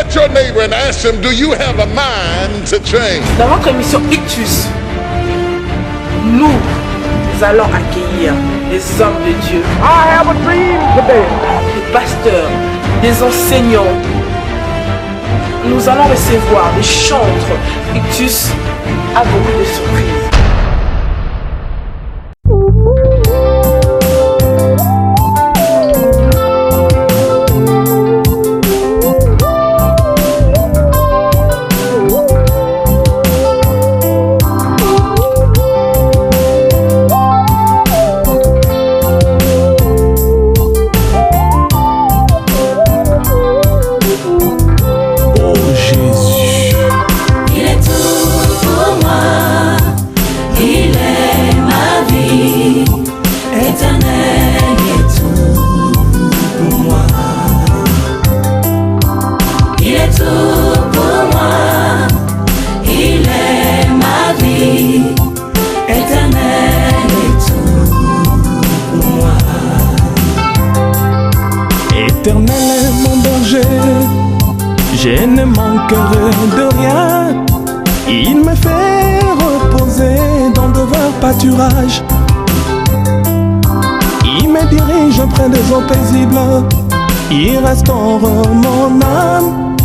at your neighbor and ask him, do you have a mind to change? Dans votre émission Ictus, nous allons accueillir des hommes de Dieu, des pasteurs, des enseignants. Nous allons recevoir des chantres. Ictus a beaucoup de surprises. Je ne manquerai de rien. Il me fait reposer dans de verts pâturages. Il me dirige près des eaux paisibles. Il restaure mon âme.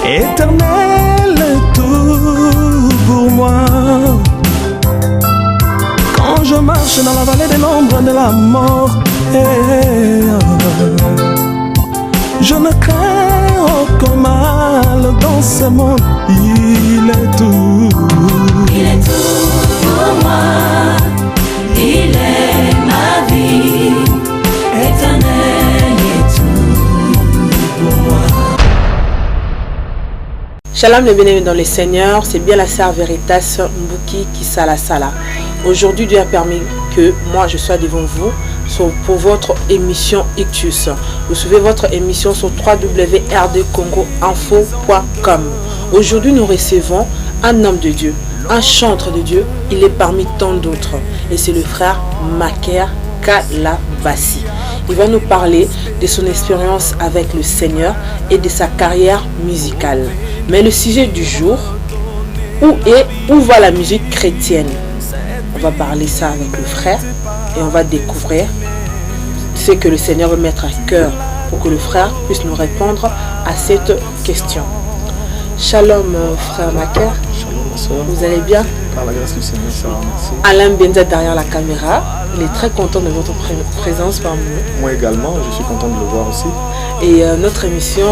Éternel est tout pour moi. Quand je marche dans la vallée de l'ombre de la mort, je ne crains aucun mal dans ce monde. Il est tout. Il est tout pour moi. Il est ma vie. Éternel est tout pour moi. Shalom les bien-aimés dans le Seigneur, c'est bien la sœur Veritas Mbuki Kisala Sala. Aujourd'hui, Dieu a permis que moi je sois devant vous pour votre émission Ictus. Vous suivez votre émission sur www.rdcongoinfo.com. Aujourd'hui, nous recevons un homme de Dieu, un chantre de Dieu. Il est parmi tant d'autres. Et c'est le frère Maker Kalabasi. Il va nous parler de son expérience avec le Seigneur et de sa carrière musicale. Mais le sujet du jour, où va la musique chrétienne? On va parler ça avec le frère et on va découvrir ce que le Seigneur veut mettre à cœur pour que le frère puisse nous répondre à cette question. Shalom frère Maker. Shalom ma soeur. Vous allez bien? Par la grâce du Seigneur, ça va, merci. Alain Benza derrière la caméra. Il est très content de votre présence parmi nous. Moi également, je suis content de le voir aussi. Et notre émission,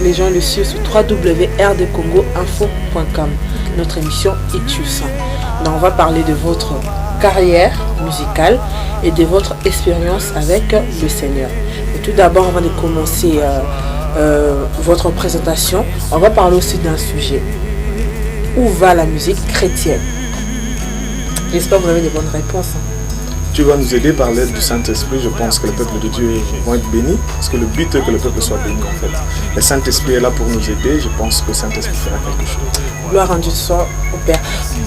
les gens le suivent sur www.rdcongoinfo.com. Notre émission Ictus. Donc on va parler de votre carrière musicale et de votre expérience avec le Seigneur. Et tout d'abord, avant de commencer votre présentation, on va parler aussi d'un sujet. Où va la musique chrétienne? J'espère que vous avez des bonnes réponses. Tu vas nous aider par l'aide du Saint-Esprit. Je pense que le peuple de Dieu va être béni. Parce que le but est que le peuple soit béni en fait. Le Saint-Esprit est là pour nous aider. Je pense que le Saint-Esprit fera quelque chose. Gloire en Dieu soit au Père.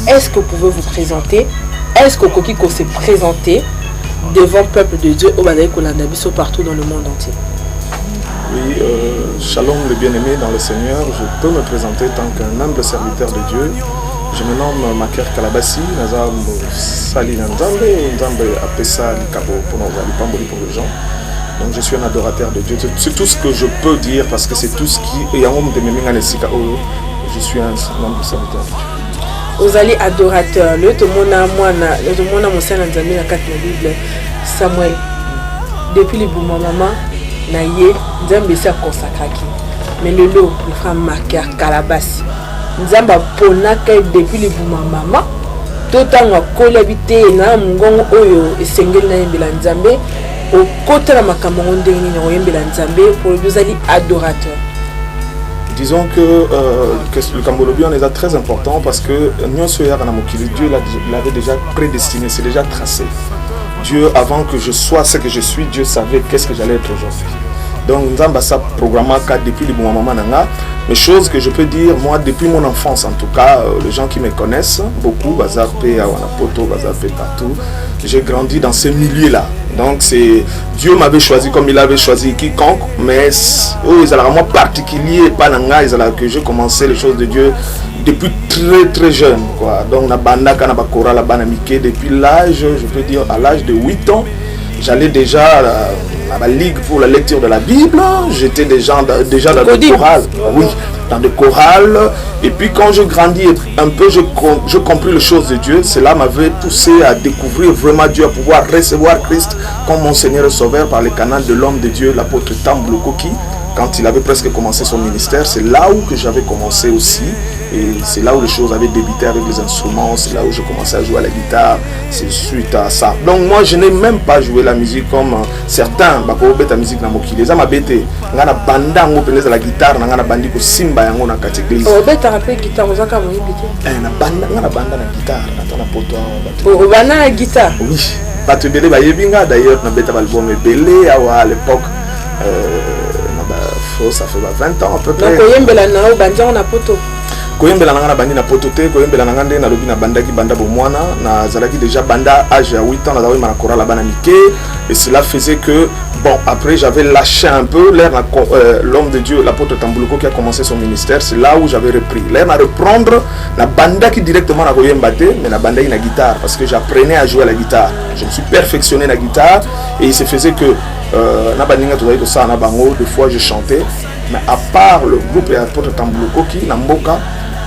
Est-ce que vous pouvez vous présenter? Est-ce que Kokiko s'est présenté devant le peuple de Dieu au Badaï Kolandabiso partout dans le monde entier? Oui, shalom les bien-aimés dans le Seigneur. Je peux me présenter tant qu'un humble serviteur de Dieu. Je me nomme Maker Kalabasi, Nazar Sali Nzambe, Nzambe Apesa Likabo pour les gens. Donc je suis un adorateur de Dieu. C'est tout ce que je peux dire parce que c'est tout ce qui est en de mes mains. Je suis un humble serviteur. Vous allez adorateur. Le Tomona Moussa Nzambe la carte de la Bible. Samuel. Depuis le bout maman, Naye, Nzambe s'est consacré. Mais le lot, le frère Maker Kalabasi. Nzamba ponaka depuis le bouma mama totanga kolabité na mungongo oyo esengeli na yembela Nzambe au côté la makambo ndenge ni yembela Nzambe pour les ali adorateurs. Disons que le Cambodgien est très important parce que Dieu l'avait déjà prédestiné, c'est déjà tracé. Dieu, avant que je sois ce que je suis, Dieu savait qu'est-ce que j'allais être aujourd'hui. Donc Nzamba sa programme depuis le bon moment nanga Mais chose que je peux dire, moi, depuis mon enfance, en tout cas, les gens qui me connaissent, beaucoup, Bazapé, Awanapoto, Bazapé, partout, j'ai grandi dans ces milieux-là. Donc, c'est Dieu m'avait choisi comme il avait choisi quiconque, mais ils allaient vraiment particulier, pas nanga, ils allaient que j'ai commencé les choses de Dieu depuis très jeune, quoi. Donc, na banda kana bakora la banamike depuis l'âge, je peux dire à l'âge de 8 ans, j'allais déjà à la ligue pour la lecture de la Bible. J'étais déjà dans le choral. Oui, dans des chorales. Et puis quand je grandis un peu, je compris les choses de Dieu. Cela m'avait poussé à découvrir vraiment Dieu, à pouvoir recevoir Christ comme mon Seigneur et Sauveur par le canal de l'homme de Dieu, l'apôtre Tamblo Koki. Quand il avait presque commencé son ministère, c'est là où que j'avais commencé aussi. Et c'est là où les choses avaient débuté avec les instruments. C'est là où je commençais à jouer à la guitare. C'est suite à ça. Donc moi, je n'ai même pas joué la musique comme certains. La musique na mokili. Les gens bêté. Ngana banda ngo peleza la guitare. Ngana bandi ko simba yango na katégorie. Oh, bête a rappelé guitare. Vous avez comment bêté? Na banda ngana banda na guitare. Attends na poto. Oh, banda na guitare. Oui. Bato belé ba yebinga d'ailleurs na bête album belé à l'époque. Ça fait 20 ans à peu près. Donc, koyembela na banda na poto. Koyembela na bandi na poto te, koyembela na ngande na lobi na bandaki banda bomwana, na zalaki déjà banda âge à 8 ans na dawi manakora la bana mike, et cela faisait que bon, après j'avais lâché un peu l'homme de Dieu, l'apôtre Tambuluko qui a commencé son ministère, c'est là où j'avais repris. L'air à reprendre na bandaki directement na koyembate, mais na bandaki na guitare parce que j'apprenais à jouer à la guitare. Je me suis perfectionné la guitare et il se faisait que na bandinga to de ça na bango, des fois je chantais, mais à part le groupe l'apôtre Tambuluko qui na mboka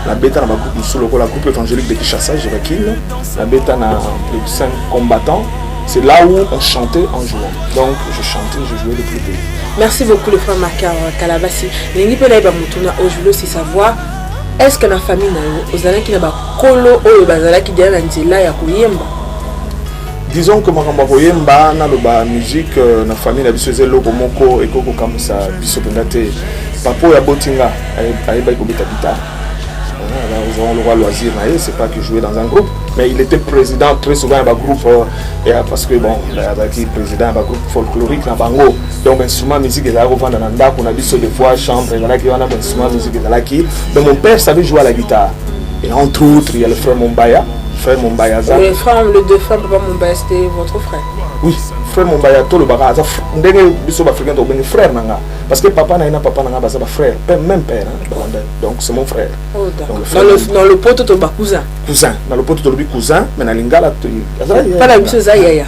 la bêta na groupe sous le groupe évangélique de Kinshasa, Jévakil, la bêta na plus de 5 combattants. C'est là où on chantait en jouant. Donc je chantais, je jouais depuis le début. Merci beaucoup le frère Makar Kalabasi. Nengi pe laiba mutuna aujourd'hui aussi savoir est-ce que la famille na yo ozala ki na ba kolo oyo bazala ki dia na nzela ya koyemba. Disons que makambo koyemba na loba musique na famille na biso ezelo komoko ekoko kamisa biso pendate papo ya botinga ayeba ikobeta guitare. Nous avons le roi loisir, c'est pas que jouer dans un groupe, mais il était président très souvent d'un groupe, parce que bon, il était président d'un groupe folklorique dans Bango. Donc, instrument musique est là, on a vu sur des fois chambre, il y a un instrument musique est là qui. Donc, mon père savait jouer à la guitare. Et entre autres, il y a le frère Mombaya. Frère Mombaya. Les deux frères, papa Mombaya, c'était votre frère? Oui, frère Mombaya, tout le bagage. Frère nanga. Parce que papa n'a pas frère, même père. Donc c'est mon frère. Oh, dans le pote de cousin. Cousin. Dans le pote de cousin, mais dans l'ingala. Pas la chose Zaya.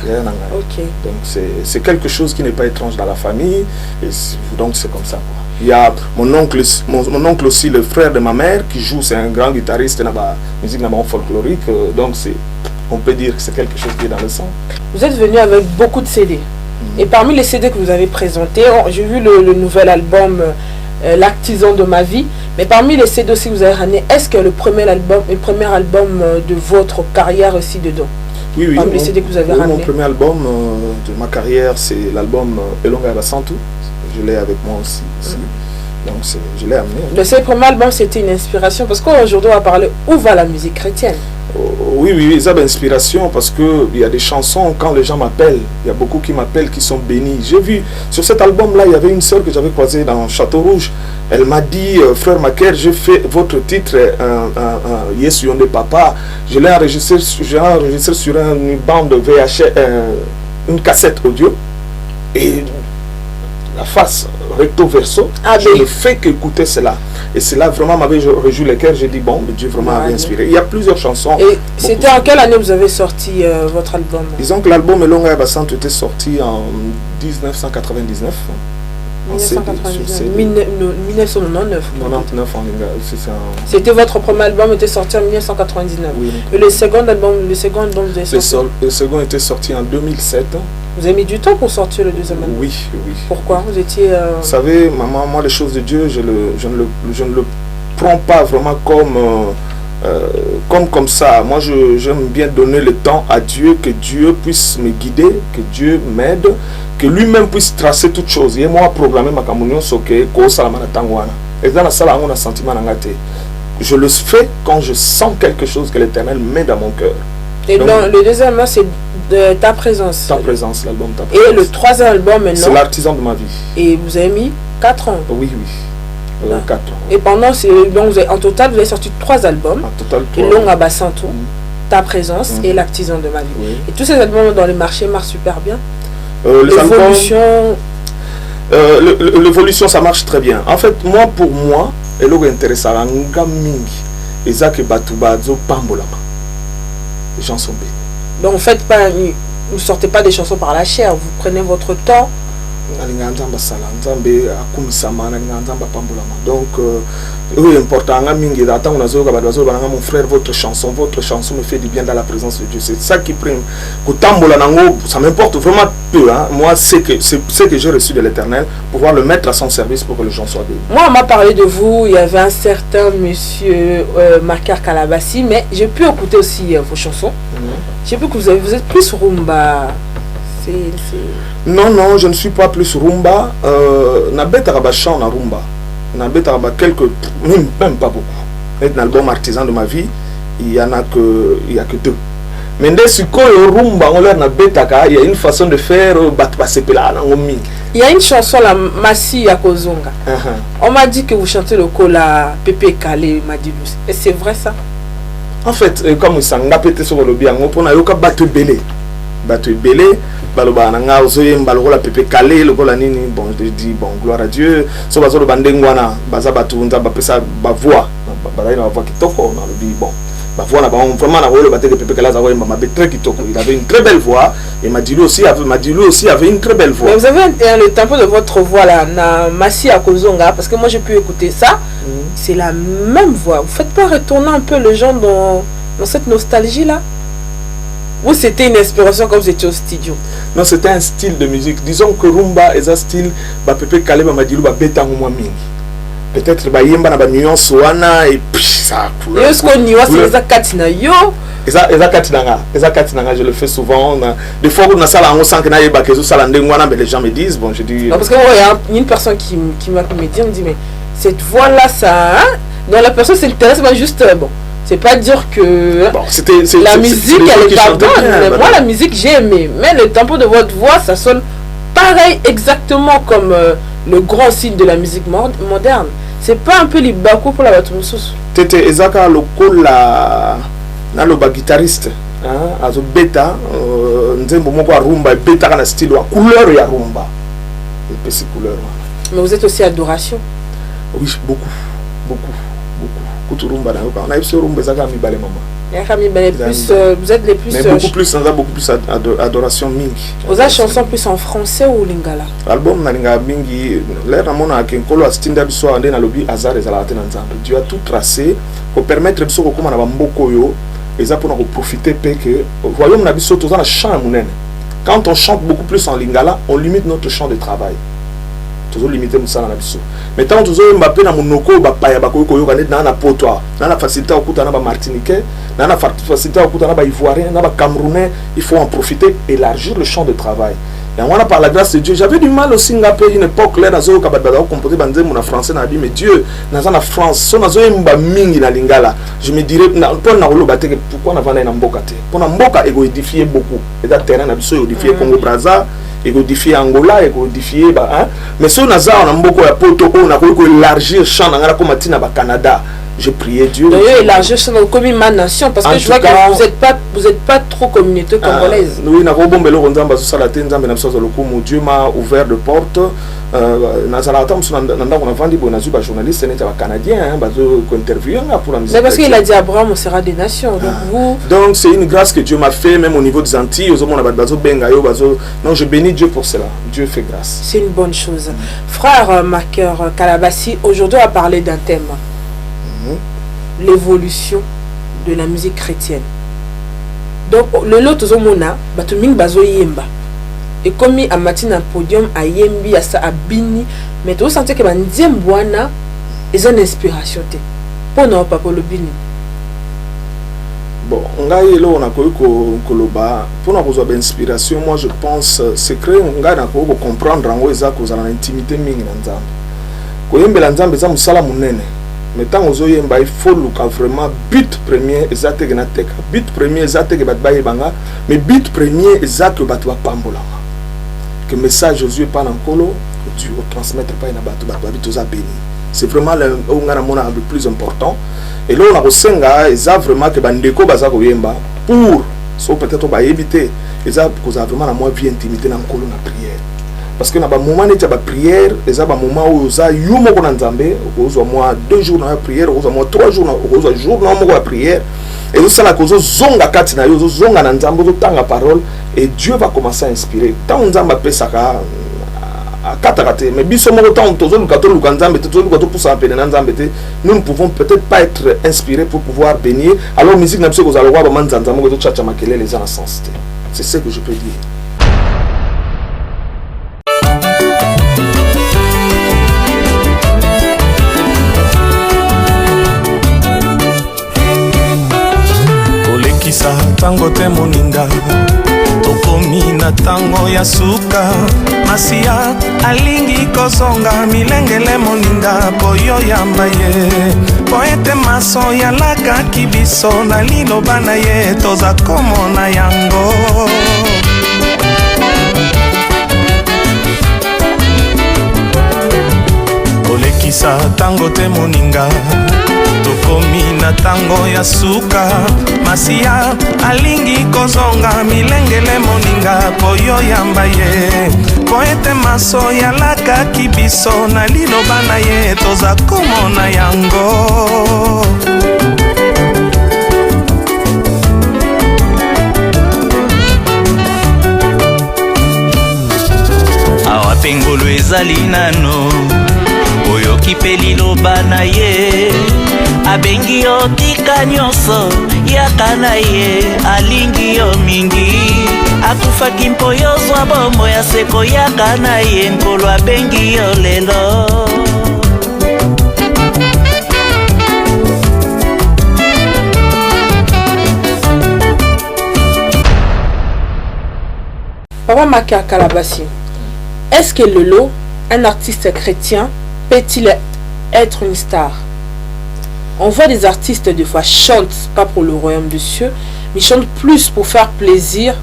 Ok. Donc c'est quelque chose qui n'est pas étrange dans la famille. Et donc c'est comme ça. Il y a mon oncle aussi, le frère de ma mère, qui joue, c'est un grand guitariste dans la musique folklorique. Donc on peut dire que c'est quelque chose qui est dans le sang. Vous êtes venu avec beaucoup de CD. Et parmi les CD que vous avez présentés, j'ai vu le nouvel album L'artisan de ma vie. Mais parmi les CD aussi que vous avez ramené, est-ce que le premier album de votre carrière aussi dedans? Oui, oui. Parmi les CD que vous avez ramené. Mon premier album de ma carrière, c'est l'album Elonga Basantu. Je l'ai avec moi aussi. Donc je l'ai amené. Ce premier album, c'était une inspiration parce qu'aujourd'hui, on va parler où va la musique chrétienne. Oui, ça a inspiration parce qu'il y a des chansons, quand les gens m'appellent, il y a beaucoup qui m'appellent, qui sont bénis. J'ai vu, sur cet album-là, il y avait une sœur que j'avais croisée dans Château Rouge. Elle m'a dit, frère Maker, j'ai fait votre titre, Yes, you de papa. Je l'ai enregistré sur une bande VHS, une cassette audio. Et la face recto verso, je ne fais qu'écouter cela. Et cela vraiment m'avait rejoui le cœur. J'ai dit, bon, Dieu vraiment avait inspiré. Il y a plusieurs chansons. Et c'était en quelle année vous avez sorti votre album? Disons que l'album Elonga Yabasantu était sorti en 1999. 1999. C'était votre premier album, était sorti en 1999. Oui. Et le second album, vous avez sorti? Le second était sorti en 2007. Vous avez mis du temps pour sortir le deuxième album? Oui. Pourquoi? Vous étiez... Vous savez, maman, moi les choses de Dieu, je ne le prends pas vraiment comme ça. Moi j'aime bien donner le temps à Dieu, que Dieu puisse me guider, que Dieu m'aide, que lui-même puisse tracer toutes choses. Et moi programmer ma communion soké ko salamana tangwana. Et dans la salle on a sentiment ngate. Je le fais quand je sens quelque chose que l'Éternel met dans mon cœur. Et donc, le deuxième album c'est de Ta présence. Ta présence, l'album Ta présence. Et le troisième album maintenant, c'est L'artisan de ma vie. Et vous avez mis 4 ans. Oui. 4. Et pendant en total, vous avez sorti 3 albums. En total, 3. Et Long Abasanto, Ta présence et L'artisan de ma vie. Oui. Et tous ces albums dans les marchés marchent super bien. L'évolution, l'évolution, ça marche très bien. En fait, pour moi, et là, intéressant, et ça que Batubazo Pambolama. Les gens sont bénis. Donc, vous faites pas, vous sortez pas des chansons par la chair, vous prenez votre temps. Donc, c'est important. Mon frère, votre chanson me fait du bien dans la présence de Dieu. C'est ça qui prime. Ça m'importe vraiment peu. Hein. Moi, c'est ce que j'ai reçu de l'Éternel, pouvoir le mettre à son service pour que les gens soient bénis. Moi, on m'a parlé de vous. Il y avait un certain monsieur Makar Kalabassi, mais j'ai pu écouter aussi vos chansons. J'ai vu que vous êtes plus rumba. Non, je ne suis pas plus rumba. Nabet Araba chant na rumba. Nabet Araba quelques, même pas beaucoup. Dans l'album Artisan de ma vie, il y a que 2. Mais dès que rumba, il y a une façon de faire. Il y a une chanson là, Massi Akozonga. On m'a dit que vous chantez le kola Pepe Kale Madilou. Et c'est vrai ça? En fait, comme ça, on a pété sur le bien, on a eu qu'à battre belé. Battre belé. Baloba nanga ozoye mbalola Pepe Kale lokola nini. Bon, je dis bon, gloire à Dieu. So bazo lo bandengwana baza batu nza ba pesa ba voix ba voix kitoko na lobi bon. Ba voix na ba vraiment na wolo bateke Pepe Kale za voix mama très kitoko. Il avait une très belle voix et Madilou aussi avait une très belle voix. Mais vous avez le tempo de votre voix là na Massi Akozonga parce que moi j'ai pu écouter ça. C'est la même voix. Vous faites pas retourner un peu les gens dans cette nostalgie là? Ou c'était une inspiration comme vous étiez au studio? Non, c'était un style de musique. Disons que rumba est un style, Pepe Kale Madilou beta moins mingi. Peut-être yemba na ba nuance wana et puis ça couleur. Et est-ce qu'on nuance les akatina yo? Eza katinanga, je le fais souvent. Des fois on a ça là on sent que na yeba kezo sala ndengwana mais les gens me disent bon je dis. Non, parce que il y a une personne qui m'a dit, on me dit mais cette voix là ça dans la personne s'intéresse pas juste bon. C'est pas dire que bon, la musique elle est pas bonne. Moi la musique j'ai aimé, mais le tempo de votre voix ça sonne pareil exactement comme le grand style de la musique moderne. C'est pas un peu l'ibako pour la batumusus. Tete ezaka lokola na loba guitariste hein azo beta nzembo moko a rumba beta kana style wa couleur ya rumba. Et puis c'est couleur. Mais vous êtes aussi adoration. Oui, beaucoup. On a eu ce rumba zaka mi balé maman. Vous êtes les plus. Mais beaucoup plus adoration mingi. Vous avez chanson plus en français ou lingala? Album na lingala mingi. L'air amona kenkolo astinda biso ande na lobi azar ezalate na nzambe. Dieu a tout tracé pour permettre biso kokoma na bamboko yo eza pour profiter pe que royaume na biso toza na chant munene. Quand on chante beaucoup plus en lingala, on limite notre champ de travail. Toujours limité musala na biso. Mais tant toujours Mbappé na monoko ba paya ba koyo koyo kanet na potoa. Na facilité à okuta na ba martiniquais, na facilité à okuta na ba ivoirien, na ba camerounais, il faut en profiter, élargir le champ de travail. Et on a par la grâce de Dieu, j'avais du mal aussi à une époque là dans kabada composé bandé mon français na dit mais Dieu dans la France, son nazo mba mingi na lingala. Je me dirais pour na rolo baté pourquoi na vana na mboka té. Pour na mboka ego édifier beaucoup. Et da terrain na biso édifier Congo Brazza. Écodifier Angola, écodifier mais si on a ça, on a beaucoup de poto, on a beaucoup élargir champ dans la Comatina, Canada. Je priais Dieu. D'ailleurs, élargir champ comme ma nation, parce que je vois que vous êtes pas trop communauté congolaise. Oui, na robombe lo nzamba so sala tenza mbena so lo kumu Dieu m'a ouvert de porte. Na sala tam so nanda on a vendu bon azu ba journaliste n'est pas canadien ba zo ko interviewer pour la musique. Mais parce qu'il a dit Abraham on sera des nations. Donc vous donc c'est une grâce que Dieu m'a fait même au niveau des Antilles, aux hommes ba zo benga yo ba zo. Non, je bénis Dieu pour cela. Dieu fait grâce. C'est une bonne chose. Frère Makar Kalabassi, aujourd'hui on va parler d'un thème. L'évolution de la musique chrétienne. Donc le lot ozomona bato mingi bazo yemba et comme à matin podium à yembi à sa abini mais tu sens que bandiembo wana ils ont une inspiration te pour non pas pour le bini. Bon ngai lo na ko koloba pour na besoin d'inspiration moi je pense c'est créer ngai na ko comprendre ngo eza ko za na intimité mingi na nzambe ko yembela nzambe za musala munene. Mais tant aux oyemba il faut vraiment but premier exact but premier exact que batbaye banga mais but premier exact que batwa pambola que message Josué pas en colo Dieu transmettre pas na batu batu béni c'est vraiment le plus important. Et là on a resenga eza vraiment que bandeko baza koyemba pour so peut-être ba éviter eza cause vraiment la moi vie intimité na nkolo na prière. Parce que na ba moment neti ba prière eza ba moment où oza yo moko na nzambe okozwa moi 2 jours na prière okozwa moi 3 jours na okozwa jour na moko ya prière et tout ça la cause zonga kati na yo zonga na nzambe tanga parole et Dieu va commencer à inspirer tant nzamba pesaka akatakate mais biso moko tant tozo lukato lukanzambe tozo lukato pour ça peine na nzambe te nous ne pouvons peut-être pas être inspirés pour pouvoir bénir alors musique na biso kozala kwa ba manzanza moko to chacha makele les en sens c'est ce que je peux dire. Tango te moninga tokomi na tango ya suka masia alingi kozonga milengele moninga boyo yamba ye poete maso ya laka kibiso na liloba na ye toza komona yango olekisa tango te moninga tokomi na tango ya suka masia alingi kozonga milengele moninga boyo yamba ye poete maso ya laka kibiso na liloba na ye toza komona yango awa pengolo ezali nano oyo kipeli loba na ye abengi yo tika nyonso yaka na ye alingi yo mingi akufaki mpo yozwa bombo ya seko yaka na ye nkolo abengi yo lelo Papa Maker Kalabassi, est-ce que Lelo, un artiste chrétien, peut-il être une star? On voit des artistes des fois chantent pas pour le royaume des cieux, mais chantent plus pour faire plaisir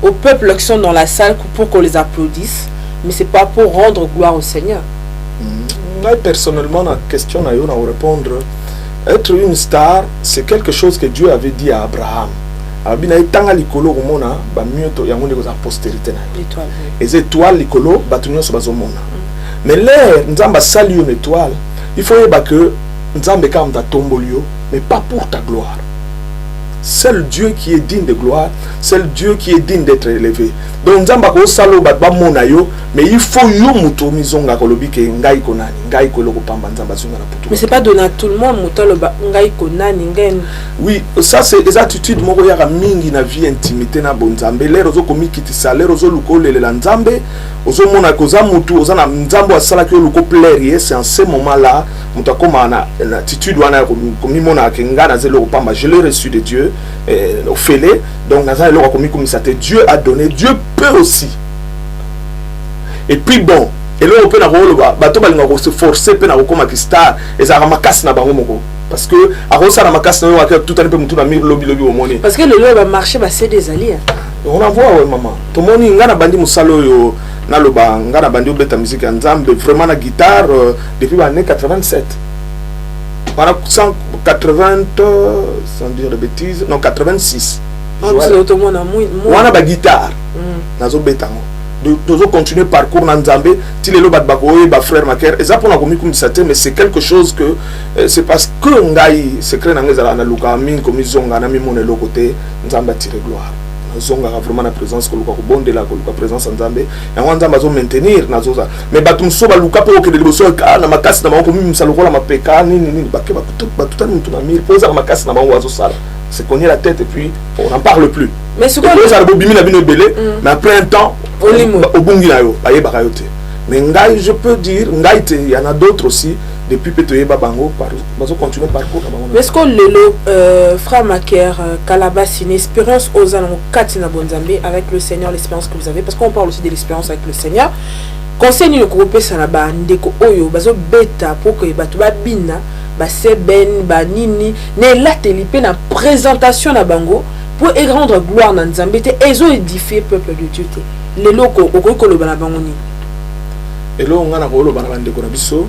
au peuple qui sont dans la salle pour qu'on les applaudisse, mais c'est pas pour rendre gloire au Seigneur. Moi personnellement, la question à répondre, être une star, c'est quelque chose que Dieu avait dit à Abraham. Abina itanga likolo komona ba mioto yango ndeko za postérité na l'étoile. Les étoiles likolo batunyo so bazomona. Mais l'air nzamba sali une étoile, il faut yeba que nzambe ka mta tombolio mais pas pour ta gloire. Seul Dieu qui est digne de gloire, seul Dieu qui est digne d'être élevé. Donc nzamba ko salo ba mona yo, mais il faut yo muto mizonga kolobi ke ngai konani, ngai koloko pamba nzamba zunga na putu. Mais c'est pas donné à tout le monde muto lo ba ngai konani ngai. Oui, ça c'est des attitudes moko ya mingi na vie intimité na bonzambe. Lero zo komi kitisa, lero zo luko lele la nzambe, ozo mona koza mutu, oza na nzambo asala ki luko plaire, c'est en ce moment-là, muta koma na attitude wana komi mona ke ngana zelo pamba, je l'ai reçu de Dieu. Ophélie, donc Dieu a donné, Dieu peut aussi. Et puis bon, et là on peut se forcer pour comme star et ça ramasse na bango parce que à ça ramasse na tout un peu na mir lobby au money parce que le loi va marcher bah c'est des alliés. On en voit ouais maman. Tout le monde ngana bandi musalo yo na loba ngana bandi obeta musique en nzambe vraiment la guitare depuis l'année 87. Pendant 180, sans dire de bêtises, non 86. On a ba guitare. Nazo betango. Dozo continuer parcours na nzambe, ti lelo bat bakoye ba frère Maker. Et ça pour na komi comme ça mais c'est quelque chose que c'est parce que ngai secret na ngeza na luka min komi zonga na mi mone lo côté nzamba tire gloire. Zonga vraiment la présence que luka ko bonde la ko présence nzambe. Et on nzamba zo maintenir na zoza. Mais batum so ba luka po ke de liboso ka na makasi na bango mi msalo la mapeka nini baké ba tout mutu na mir poza makasi na bango wazo sala. C'est cogner la tête et puis on n'en parle plus. Mais ce qu'on mais après un temps au bungi na yo aye bakayote. Mais ngai je peux dire ngai il y en a d'autres aussi depuis Petoye Babango par bazo continuer parcours na bango. Mais ce qu'on lelo frère Maker Kalabassi une expérience aux alentours Katina Bonzambe avec le Seigneur, l'expérience que vous avez parce qu'on parle aussi de l'expérience avec le Seigneur. Conseil le groupe ça là-bas ndeko oyo bazo beta pour que batu babina ba seben ba nini ne la telipe na présentation na bango pour rendre gloire na nzambe te ezo édifier peuple de Dieu te les loko okoko lo bana bango ni elo ngana ko lo bana ndeko na biso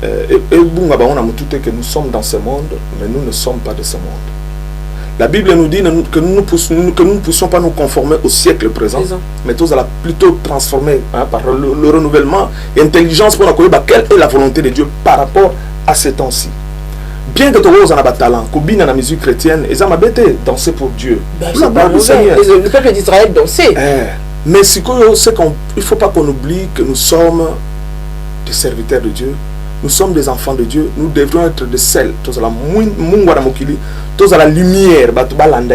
que nous sommes dans ce monde, mais nous ne sommes pas de ce monde. La Bible nous dit que nous ne puissions pas nous conformer au siècle présent, mais tous allons plutôt transformer par le renouvellement et l'intelligence pour connaître quelle est la volonté de Dieu par rapport à ces temps-ci. Bien que tu aies un talent, que dans la musique chrétienne, ils ont danser pour Dieu. Le peuple d'Israël dansait. Mais il ne faut pas qu'on oublie que nous sommes des serviteurs de Dieu. Nous sommes des enfants de Dieu. Nous devrions être des sel. Tous à la lumière.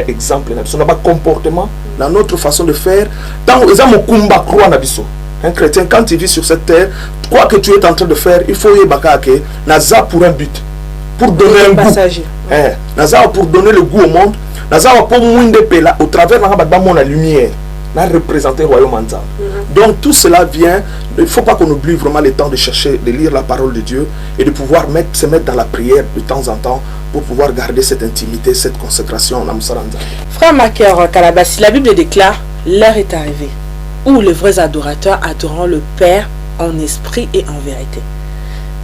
Exemple. Nous avons un comportement dans notre façon de faire. Un chrétien, quand il vit sur cette terre, quoi que tu es en train de faire, il faut y aller Naza pour un but. Pour donner un goût. Naza pour donner le goût au monde. Naza pour moindre pela au travers de la lumière. Représenter le royaume ensemble. Donc tout cela vient, il ne faut pas qu'on oublie vraiment le temps de chercher, de lire la parole de Dieu et de pouvoir se mettre dans la prière de temps en temps pour pouvoir garder cette intimité, cette consécration. Frère Maker Kalabassi, la Bible déclare, l'heure est arrivée où les vrais adorateurs adoreront le Père en esprit et en vérité.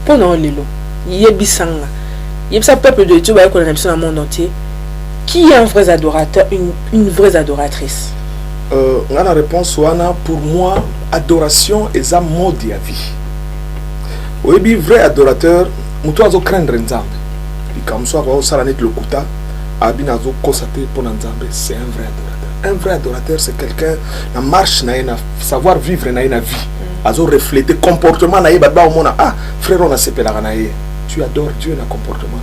Pendant l'élo, Yebisanga, Yebisa peuple de Dieu, qu'on a dans le monde entier, qui est un vrai adorateur, une vraie adoratrice? La réponse pour moi, adoration est un mode de vie. Oui, vrai adorateur, nous devons craindre Nzambe. Comme ça, c'est un vrai adorateur. Un vrai adorateur, c'est quelqu'un qui marche, qui savoir vivre dans la vie. Qui refléter comportement. Ah, frère, on a tu adores Dieu dans le comportement.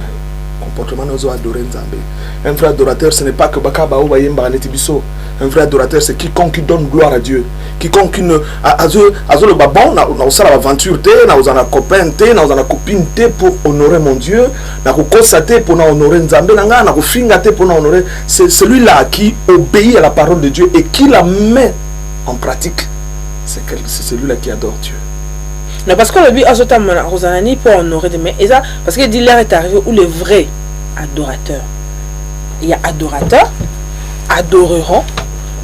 Comportement nous adorer Nzambe. Un vrai adorateur, ce n'est pas que Bakaba ou Bayemba Netibiso. Un vrai adorateur, c'est quiconque qui donne gloire à Dieu. Quiconque qui ne le babon, n'a pas l'aventure, n'a pas un copain, n'a pas une copine pour honorer mon Dieu, n'a pas constaté pour honorer Nzambe, n'a pas fingaté pour honorer. C'est celui-là qui obéit à la parole de Dieu et qui la met en pratique. C'est celui-là qui adore Dieu. Non, parce que le but à Rosanani pour honorer des mains, parce que l'heure est arrivé où les vrais adorateurs, il y a adorateurs, adoreront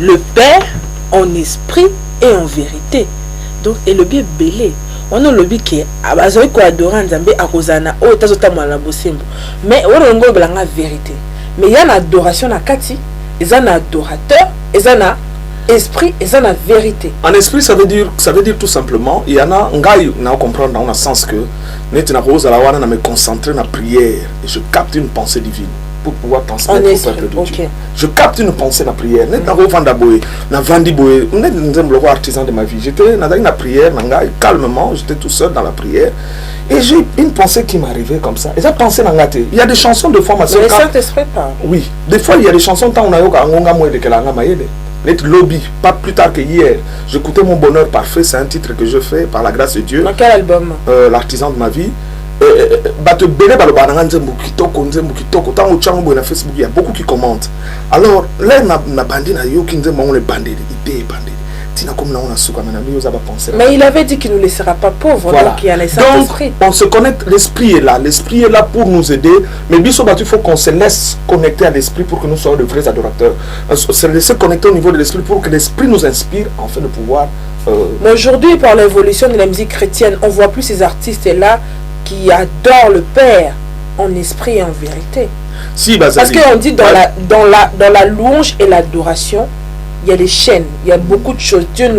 le Père en esprit et en vérité. Donc, et le but est belé. On a le but qui est adorer Nzambe à Rosana, oh, mais on a la vérité. Mais il y a une adoration à Kati, il y a un adorateur, il y a un esprit et ça la vérité. En esprit, ça veut dire tout simplement, il y en a, on comprendre dans un sens que je me concentrer dans la prière et je capte une pensée divine pour pouvoir transmettre au peuple de Dieu. Je capte une pensée dans la prière. Je suis artisan de ma vie. J'étais dans la prière, calmement, j'étais tout seul dans la prière. Et j'ai une pensée qui m'arrivait comme ça. Et j'ai pensé dans la tête. Il y a des chansons de formation. Mais le Saint-Esprit parle. Oui. Des fois, il y a des chansons tant on a eu Net lobby, pas plus tard que hier. J'écoutais Mon Bonheur Parfait, c'est un titre que je fais par la grâce de Dieu. Dans quel album? L'artisan de ma vie. Il y a beaucoup qui commentent. Alors, là, mais il avait dit qu'il ne nous laissera pas pauvres. Voilà. Donc il y a les Saint-Esprit. On se connecte, l'esprit est là. L'esprit est là pour nous aider. Mais il faut qu'on se laisse connecter à l'esprit pour que nous soyons de vrais adorateurs. Se laisser connecter au niveau de l'esprit pour que l'esprit nous inspire afin de pouvoir... Mais aujourd'hui, par l'évolution de la musique chrétienne, on voit plus ces artistes-là qui adorent le Père en esprit et en vérité. Si, parce qu'on dit dans la louange et l'adoration, il y a des chaînes, il y a beaucoup de choses. Dieu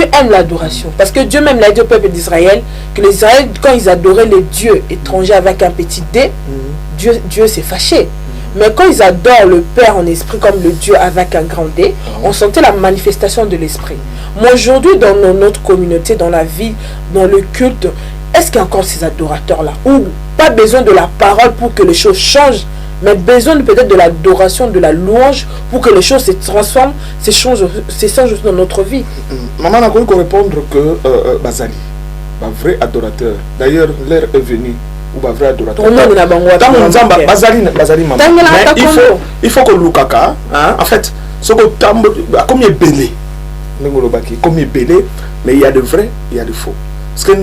aime l'adoration. Parce que Dieu même l'a dit au peuple d'Israël, que les Israéliens, quand ils adoraient les dieux étrangers avec un petit D, Dieu s'est fâché. Mais quand ils adorent le Père en esprit comme le Dieu avec un grand D, on sentait la manifestation de l'esprit. Mais aujourd'hui, dans notre communauté, dans la vie, dans le culte, est-ce qu'il y a encore ces adorateurs-là? Ou pas besoin de la parole pour que les choses changent, mais besoin peut-être de l'adoration, de la louange pour que les choses se transforment, se changent dans notre vie. Maman a voulu répondre que Bazali, un vrai adorateur. D'ailleurs, l'heure est venue où un vrai adorateur. Bazali, maman. Mais il faut que Lukaka, en fait, ce que comme il est belé, comme il est belé, mais il y a de vrais, il y a de faux. Parce que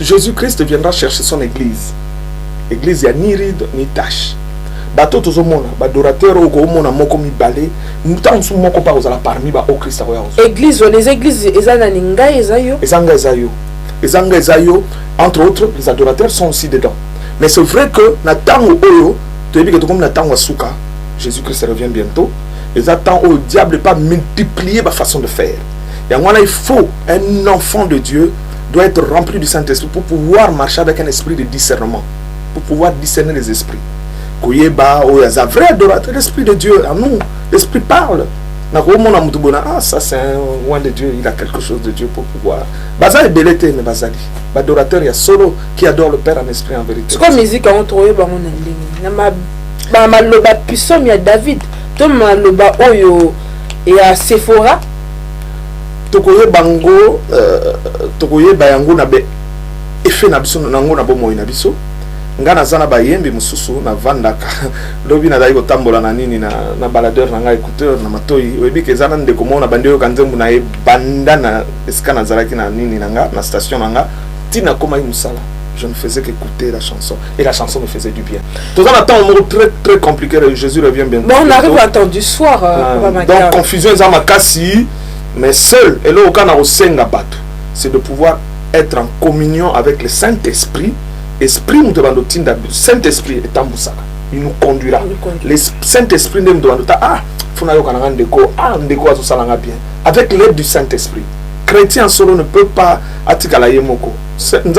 Jésus-Christ viendra chercher son église. L'église, il n'y a ni ride ni tache. Bateau tout le monde, adorateur au monde, moko mi balé. Nous t'en sommes moko pas aux ala parmi ba au Christ. Église, les églises, ezana ninga ezayo. Ezanga ezayo. les Angezayo, entre autres, les adorateurs sont aussi dedans. Mais c'est vrai que Natango Oyo, tu as vu que comme Natango Asuka, Jésus-Christ revient bientôt, les attendent au diable pas multiplier ma façon de faire. Et voilà, il faut un enfant de Dieu doit être rempli du Saint-Esprit pour pouvoir marcher avec un esprit de discernement, pour pouvoir discerner les esprits. Koyeba, un vrai adorateur, l'esprit de Dieu, à nous, l'esprit parle. Ah, ça c'est un loin de Dieu, il a quelque chose de Dieu pour pouvoir. Baza est belleté, mais Bazali. L'adorateur, il y a solo qui adore le Père en esprit en vérité. C'est comme musique on trouve dans mon ligne. Ma loba puissant, il y a David. Tout ma loba oyo et à Sephora. Tokoye bango, tokoye bayango na be effet na biso nango na bomo na biso. Ngana zana bayembe mususu na vandaka lobi na daiko tambola na nini na baladeur na ngai écouteur na matoi webi ke zana ndeko mona bandeyo kanzembu na e banda na eskana zaraki na nini na station na tina koma musala. Je ne faisais qu'écouter la chanson et la chanson me faisait du bien. Tout ça attend un mot très très compliqué. Jésus revient bientôt. Bon, on arrive à attendre du soir. Donc confusion est ma cassi, mais seul et là au cas au senga bato, c'est de pouvoir être en communion avec le Saint-Esprit. Esprit nous demande Saint-Esprit est en Moussaka. Il nous conduira. Le Saint-Esprit nous demande bien. Avec l'aide du Saint-Esprit. Chrétien solo ne peut pas attikala yemoko. Il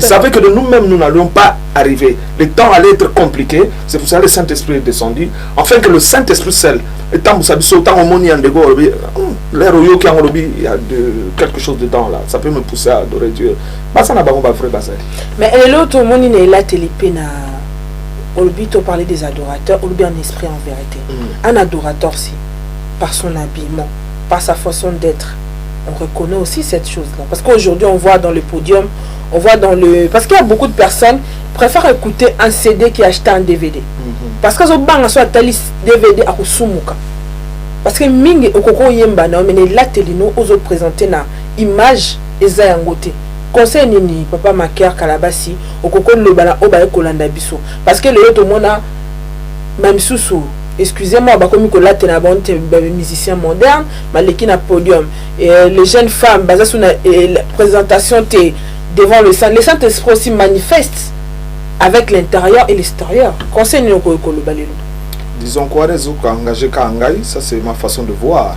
savait que de nous-mêmes nous n'allions pas arriver. Le temps allait être compliqué. C'est pour ça que le Saint-Esprit est descendu. Enfin que le Saint-Esprit seul, il y a quelque chose dedans là. Ça peut me pousser à adorer Dieu. Mais l'autre monde il est là télépé na. On parler des adorateurs, on en esprit en vérité. Un adorateur si par son habillement, par sa façon d'être, on reconnaît aussi cette chose-là. Parce qu'aujourd'hui, on voit dans le podium, on voit dans le... Parce qu'il y a beaucoup de personnes qui préfèrent écouter un CD qu'acheter un DVD. Parce que les gens sont DVD à Kusumuka. Parce que Ming au Koko Yemba, mais là, Telino, aux autres présenter na image et Zayangote. Conseil Nini, Papa Maker, Kalabasi, au Koko Lobala, Obaye Kolanda Bisso. Parce que le autre monde a même sous excusez-moi, comme que là, tu as un musicien moderne, mais qui n'a podium. Et les jeunes femmes, basées sur la présentation devant le Saint. Les Saint-Esprit aussi manifestent avec l'intérieur et l'extérieur. Conseil nous disons quoi, engagé Kangai, ça c'est ma façon de voir.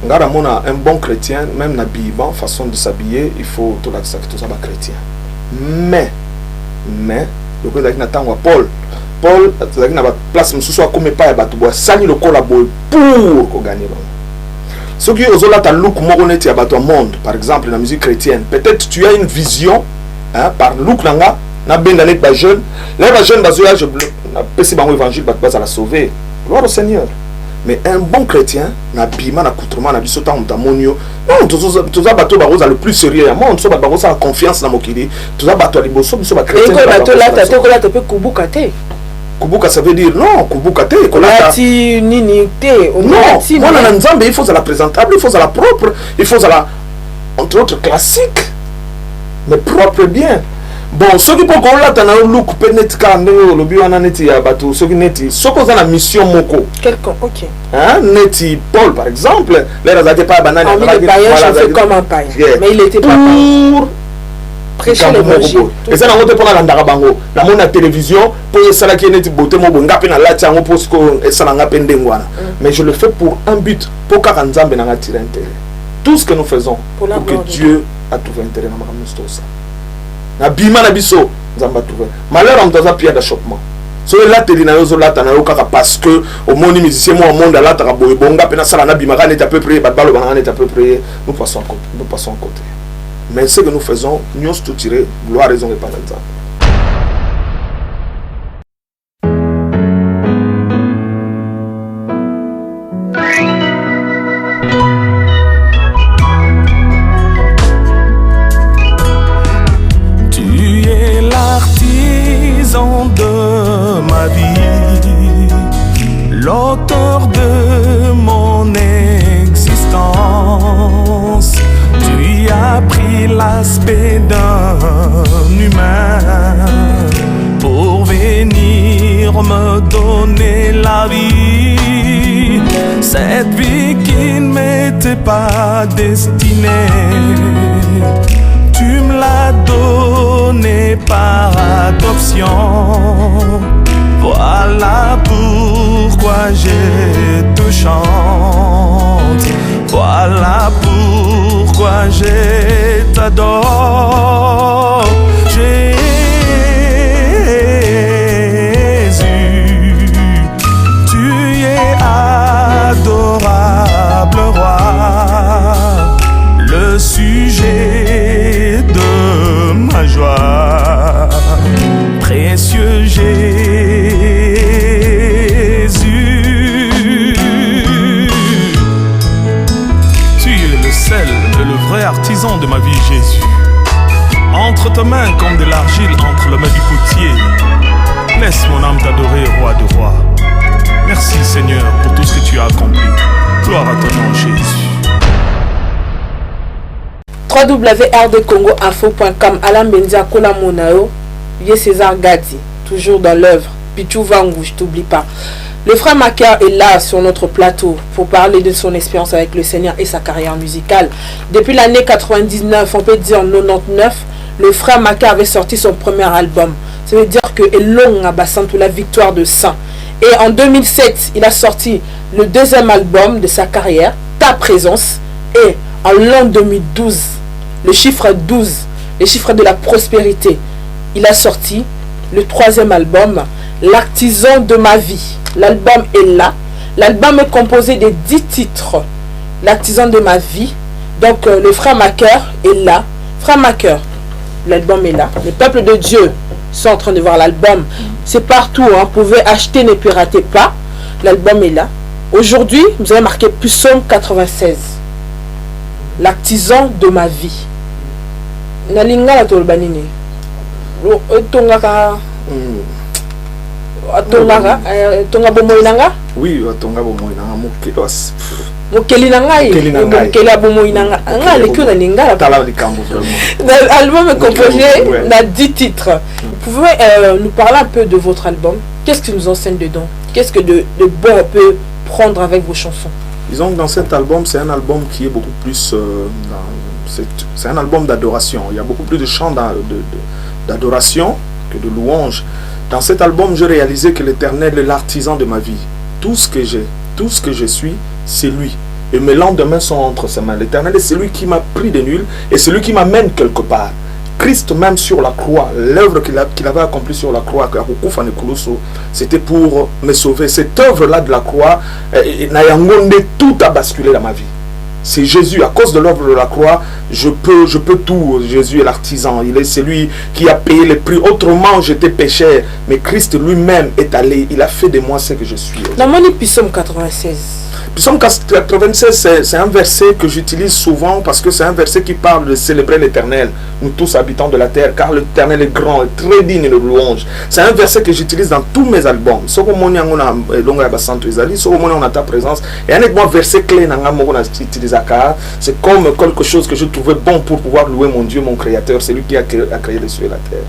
Un bon chrétien, même l'habillement, façon de s'habiller, il faut tout ça chrétien. Mais, le coup d'attendre Paul, na place mususu comme pas ba to sali le collabo pour gagner. Ce qui est ta look moroneti à bateau monde, par exemple la musique chrétienne, peut-être tu as une vision par look nanga na bendanet ba jeune, les jeunes bazoya je na pesi bango évangile ba la sauver. Gloire au Seigneur. Mais un bon chrétien na bima na coutrement na biso ta monio. Non, tout ça bateau ba rosa le plus sérieux à monde, so ba rosa la confiance na mokili. Tout ça bateau liboso biso ba chrétien. Et bateau là ta ko là ta peut kubukate. Kubuka ça veut dire non, Kubuka te, non, il faut à la présentable, il faut à la propre, il faut à la, entre autres, classique, mais propre bien. Bon, ceux qui peuvent là, tu as un look peut-être quand le bio en neti ya bateau, ceux qui neti, ceux qui ont la mission moko. Quelqu'un, ok. Hein, neti Paul par exemple, les razadé pas banane. Ah oui, le païen fait comme un païen, mais il était pas païen. Prêcher l'évangile. Et ça, on te prend la bango. La monnaie télévision, pour ça, qui est beauté, mais je le fais pour un but, pour que tout ce que nous faisons, pour que Dieu a trouvé intérêt dans ma ça. Na bima na biso, Zamba trouvé. Malheur, on doit appuyer d'achoppement. So là, tu es là, parce que au monde musicien, moi, au monde, là, tu as beau, bonga, pena salana, bimara, n'est à peu près, batbalo, banana, n'est à peu près. Nous passons à côté. Mais ce que nous faisons, nous sommes tout tirés, gloire raison et par exemple. Tu es l'artisan de ma vie, l'auteur de mon existence. Tu as pris l'aspect d'un humain pour venir me donner la vie, cette vie qui ne m'est n'était pas destiné. Tu me l'as donné par adoption. Voilà pourquoi je te chante. Voilà pourquoi je t'adore. Jésus, tu es adorable roi, le sujet de ma joie, précieux Jésus. Tu es le sel et le vrai artisan de ma vie, Jésus. Entre tes mains comme de l'argile entre les mains du potier. Laisse mon âme t'adorer, roi de rois. Merci Seigneur pour tout ce que tu as accompli. Gloire à ton nom, Jésus. www.rdcongoinfo.com Alain Benzia Kola Monao, Yé César Gadi, toujours dans l'œuvre. Pichou Vangou, je t'oublie pas. Le frère Maker est là sur notre plateau pour parler de son expérience avec le Seigneur et sa carrière musicale. Depuis l'année 99, on peut dire 99, le frère Maker avait sorti son premier album. Ça veut dire que Elong Abasantou, la victoire de Saint. Et en 2007, il a sorti le deuxième album de sa carrière, Ta Présence. Et en l'an 2012, le chiffre 12, le chiffre de la prospérité, il a sorti le troisième album, L'artisan de ma vie. L'album est là. L'album est composé de 10 titres. L'artisan de ma vie. Donc le frère Maker est là. Frère Maker, l'album est là. Les peuples de Dieu sont en train de voir l'album. C'est partout. Hein. Vous pouvez acheter, ne piratez pas. L'album est là. Aujourd'hui, vous avez marqué Psaume 96. L'artisan de ma vie. Nalinga la tolbanini. Tonga bomoinanga? Oui, tonga bomoinanga mokelos. Mokelinanga mokela bomoinanga. Nga lekio na lingala. Tala likambo vraiment. L'album est composé de 10 titres. Vous pouvez nous parler un peu de votre album? Qu'est-ce qui nous enseigne dedans? Qu'est-ce que de bon on peut prendre avec vos chansons? Disons que dans cet album, c'est un album qui est beaucoup plus c'est un album d'adoration. Il y a beaucoup plus de chants d'adoration que de louanges. Dans cet album, j'ai réalisé que l'Éternel est l'artisan de ma vie. Tout ce que j'ai, tout ce que je suis, c'est lui. Et mes lendemains sont entre ses mains. L'Éternel est celui qui m'a pris de nul et celui qui m'amène quelque part. Christ même sur la croix, l'œuvre qu'il avait accomplie sur la croix, c'était pour me sauver. Cette œuvre-là de la croix, tout a basculé dans ma vie. C'est Jésus, à cause de l'œuvre de la croix, je peux tout. Jésus est l'artisan, il est celui qui a payé le prix. Autrement, j'étais pécheur, mais Christ lui-même est allé, il a fait de moi ce que je suis. Dans mon Psaume 96. Psaume 96, c'est un verset que j'utilise souvent parce que c'est un verset qui parle de célébrer l'Éternel, nous tous habitants de la terre, car l'Éternel est grand, très digne de louange. C'est un verset que j'utilise dans tous mes albums. C'est un verset clé, c'est comme quelque chose que je trouvais bon pour pouvoir louer mon Dieu, mon Créateur, c'est lui qui a créé les cieux et la terre.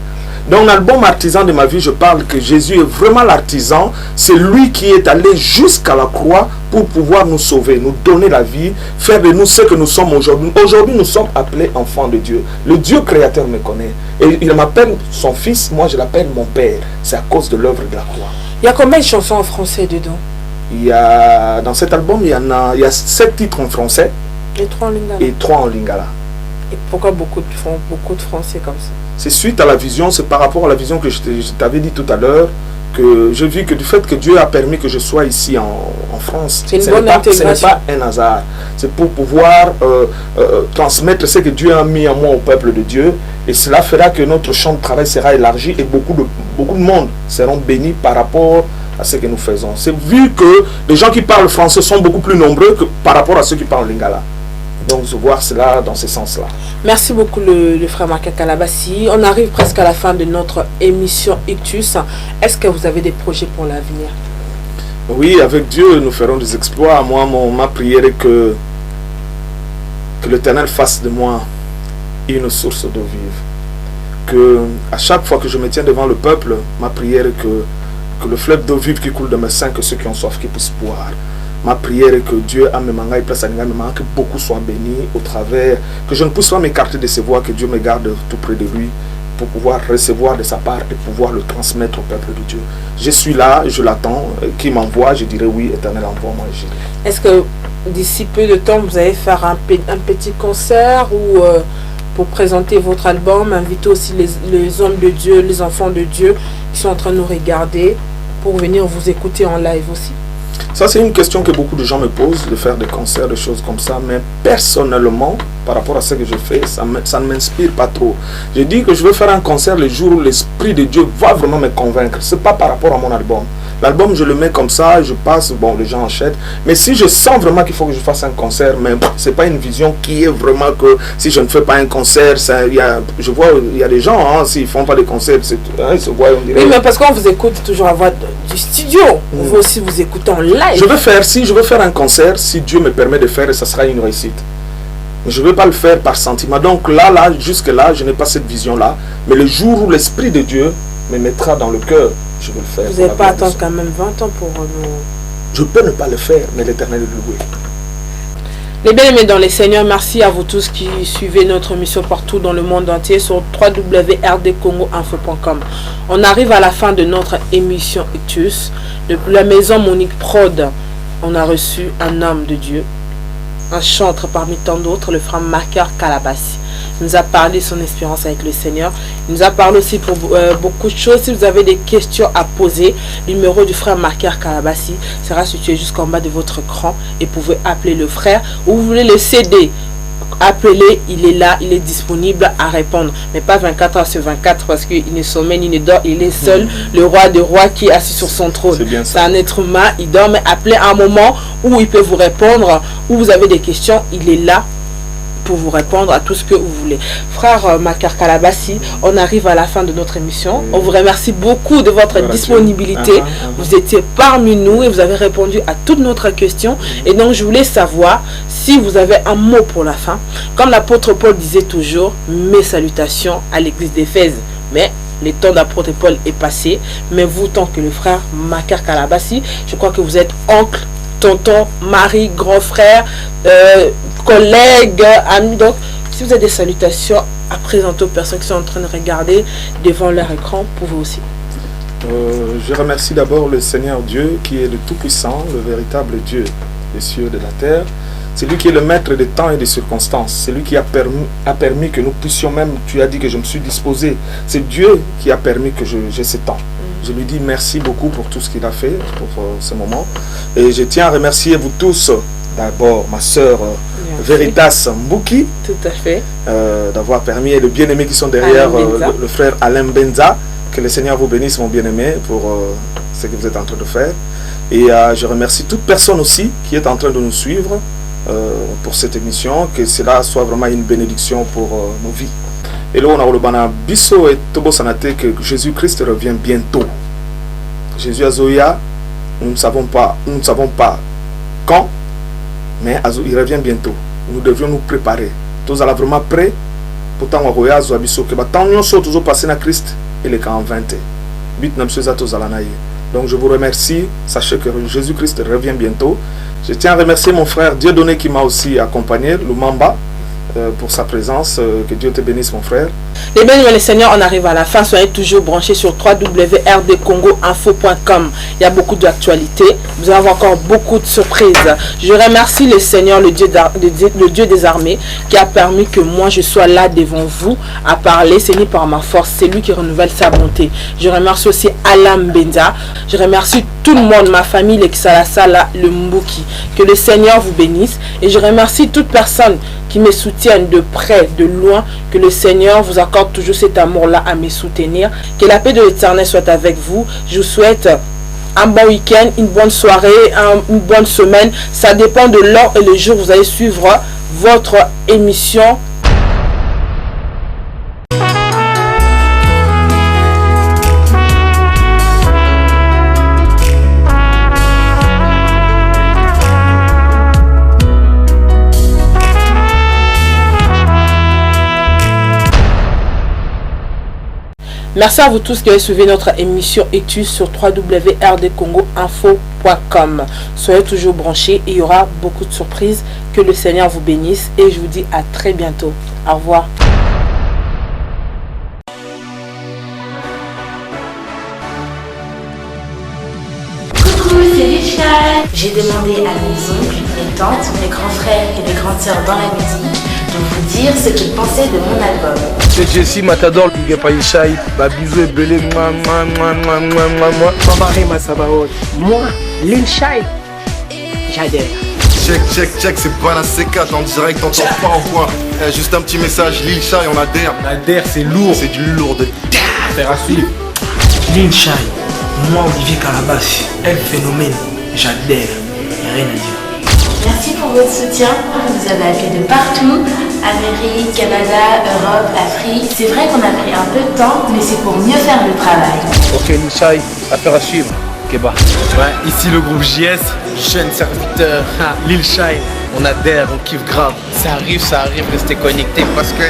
Dans l'album Artisan de ma vie, je parle que Jésus est vraiment l'artisan. C'est lui qui est allé jusqu'à la croix pour pouvoir nous sauver, nous donner la vie, faire de nous ce que nous sommes aujourd'hui. Aujourd'hui, nous sommes appelés enfants de Dieu. Le Dieu créateur me connaît. Et il m'appelle son fils, moi je l'appelle mon père. C'est à cause de l'œuvre de la croix. Il y a combien de chansons en français dedans? Dans cet album, il y a 7 titres en français. Et 3 en lingala. Et 3 en lingala. Et pourquoi beaucoup de français comme ça? C'est suite à la vision, c'est par rapport à la vision que je t'avais dit tout à l'heure, que je vis que du fait que Dieu a permis que je sois ici en France, ce n'est pas un hasard. C'est pour pouvoir transmettre ce que Dieu a mis en moi au peuple de Dieu. Et cela fera que notre champ de travail sera élargi et beaucoup de monde seront bénis par rapport à ce que nous faisons. C'est vu que les gens qui parlent français sont beaucoup plus nombreux que par rapport à ceux qui parlent lingala. Donc, je vois cela dans ce sens-là. Merci beaucoup, le frère Maker Kalabassi. On arrive presque à la fin de notre émission Ictus. Est-ce que vous avez des projets pour l'avenir? Oui, avec Dieu, nous ferons des exploits. Moi, ma prière est que l'Éternel fasse de moi une source d'eau vive. Que à chaque fois que je me tiens devant le peuple, ma prière est que le fleuve d'eau vive qui coule de mes seins, que ceux qui ont soif qui puissent boire. Ma prière est que Dieu a que beaucoup soient bénis au travers, que je ne puisse pas m'écarter de ses voix, que Dieu me garde tout près de lui pour pouvoir recevoir de sa part et pouvoir le transmettre au peuple de Dieu. Je suis là, je l'attends, qui m'envoie, je dirais oui, Éternel, envoie-moi. Est-ce que d'ici peu de temps, vous allez faire un petit concert ou pour présenter votre album, inviter aussi les hommes de Dieu, les enfants de Dieu qui sont en train de nous regarder pour venir vous écouter en live aussi? Ça, c'est une question que beaucoup de gens me posent, de faire des concerts, des choses comme ça. Mais personnellement, par rapport à ce que je fais, ça ne m'inspire pas trop. Je dis que je veux faire un concert le jour où l'Esprit de Dieu va vraiment me convaincre. Ce n'est pas par rapport à mon album. L'album, je le mets comme ça, je passe, bon, les gens achètent. Mais si je sens vraiment qu'il faut que je fasse un concert, mais ce n'est pas une vision qui est vraiment que si je ne fais pas un concert, je vois, il y a des gens, s'ils ne font pas des concerts, ils se voient, on dirait... Oui, mais parce qu'on vous écoute toujours à voix du studio. On veut aussi vous écouter en live. Si je veux faire un concert, si Dieu me permet de faire, ça sera une réussite. Mais je ne veux pas le faire par sentiment. Donc jusque-là, je n'ai pas cette vision-là. Mais le jour où l'Esprit de Dieu me mettra dans le cœur, je vais le faire. Vous n'allez pas attendre quand même 20 ans pour nous... Je peux ne pas le faire, mais l'Éternel est loué. Les bien-aimés dans les Seigneurs, merci à vous tous qui suivez notre mission partout dans le monde entier sur www.rdcongoinfo.com. On arrive à la fin de notre émission Ictus. Depuis la maison Monique Prod, on a reçu un homme de Dieu, un chantre parmi tant d'autres, le frère Maker Kalabassi. Il nous a parlé de son expérience avec le Seigneur. Il nous a parlé aussi pour beaucoup de choses. Si vous avez des questions à poser, le numéro du frère Maker Kalabassi sera situé jusqu'en bas de votre écran et vous pouvez appeler le frère ou vous voulez le CD. Appelez, il est là, il est disponible à répondre. Mais pas 24 heures sur 24 parce qu'il ne sommeille ni ne dort. Il est seul, le roi des rois qui est assis sur son trône. C'est un être humain, il dort, mais appelez à un moment où il peut vous répondre, où vous avez des questions, il est là pour vous répondre à tout ce que vous voulez. Frère Maker Kalabassi, on arrive à la fin de notre émission. Oui. On vous remercie beaucoup de votre disponibilité. Vous étiez parmi nous et vous avez répondu à toutes nos questions. Et donc, je voulais savoir si vous avez un mot pour la fin. Comme l'apôtre Paul disait toujours, mes salutations à l'église d'Éphèse. Mais le temps d'apôtre Paul est passé. Mais vous, tant que le frère Maker Kalabassi, je crois que vous êtes oncle, tonton, mari, grand frère, collègues, amis. Donc, si vous avez des salutations à présenter aux personnes qui sont en train de regarder devant leur écran, pour vous aussi. Je remercie d'abord le Seigneur Dieu qui est le Tout-Puissant, le véritable Dieu des cieux et de la terre. C'est lui qui est le maître des temps et des circonstances. C'est lui qui a permis que nous puissions même, tu as dit que je me suis disposé. C'est Dieu qui a permis que j'ai ce temps. Je lui dis merci beaucoup pour tout ce qu'il a fait pour ce moment. Et je tiens à remercier vous tous. D'abord ma sœur Veritas Mbouki. Tout à fait. D'avoir permis, et le bien-aimé qui sont derrière, le frère Alain Benza. Que le Seigneur vous bénisse, mon bien-aimé, pour ce que vous êtes en train de faire. Et je remercie toute personne aussi qui est en train de nous suivre pour cette émission. Que cela soit vraiment une bénédiction pour nos vies. Et là, on a le bana biso et tobo sanate que Jésus-Christ revient bientôt. Jésus Azoya, nous ne savons pas quand, mais il revient bientôt. Nous devions nous préparer. Tous allons vraiment prêts. Pourtant, on a biso que tant nous sommes toujours passés à Christ et les camps 20. Donc, je vous remercie. Sachez que Jésus-Christ revient bientôt. Je tiens à remercier mon frère Dieudonné qui m'a aussi accompagné, Lumamba, pour sa présence. Que Dieu te bénisse, mon frère. Les bénis, les seigneurs, on arrive à la fin. Soyez toujours branchés sur www.rdcongoinfo.com. Il y a beaucoup d'actualités. Vous allez avoir encore beaucoup de surprises. Je remercie le Seigneur, le Dieu des armées, qui a permis que moi je sois là devant vous à parler. C'est ni par ma force, c'est lui qui renouvelle sa bonté. Je remercie aussi Alain Benza. Je remercie tout le monde, ma famille, les Kisalasala, le Mbouki. Que le Seigneur vous bénisse. Et je remercie toute personne qui me soutiennent de près, de loin. Que le Seigneur vous accorde toujours cet amour-là à me soutenir. Que la paix de l'Éternel soit avec vous. Je vous souhaite un bon week-end, une bonne soirée, une bonne semaine. Ça dépend de l'heure et le jour où vous allez suivre votre émission. Merci à vous tous qui avez suivi notre émission Ictus sur www.rdcongoinfo.com. www.lilshai.com. Soyez toujours branchés et il y aura beaucoup de surprises. Que le Seigneur vous bénisse et je vous dis à très bientôt. Au revoir. Coucou, c'est Lilshai. J'ai demandé à mes oncles, mes tantes, mes grands frères et mes grandes sœurs dans la musique de vous dire ce qu'ils pensaient de mon album. C'est Jessie Matador, Big Up Lilshai, bisous et belé, Mamarema Sabaoth. Moi, Lilshai, j'adhère. Check, c'est pas la C4 en direct, t'entends pas en quoi. Juste un petit message, Lilshai, on adhère. On adhère, c'est lourd. C'est du lourd de Faire à suivre. Lilshai, moi, Olivier Calabas, un phénomène, j'adhère. Rien à dire. Merci pour votre soutien. Vous avez appelé de partout. Amérique, Canada, Europe, Afrique. C'est vrai qu'on a pris un peu de temps, mais c'est pour mieux faire le travail. Ok, Lilshai, affaire à suivre. Keba. Ouais, ici le groupe JS, jeune serviteur, Lilshai, on adhère, on kiffe grave. Ça arrive, restez connectés parce que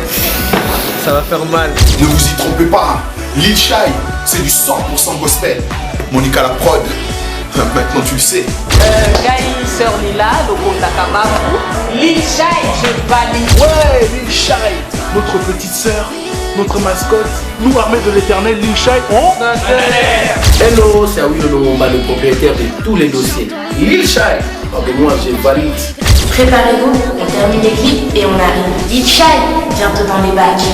ça va faire mal. Ne vous y trompez pas, Lilshai, c'est du 100% gospel. Monica la prod, maintenant tu le sais. Gaï, Sœur Lila, Logo Takamaru, Lilshai, je valide. Ouais, Lilshai, notre petite sœur, notre mascotte, nous armés de l'éternel Lilshai, on adhère. Hello, c'est Awi Olomba, le propriétaire de tous les dossiers. Lilshai, moi je valide. Préparez-vous, on termine les clips et on arrive. Lilshai, bientôt dans les bacs.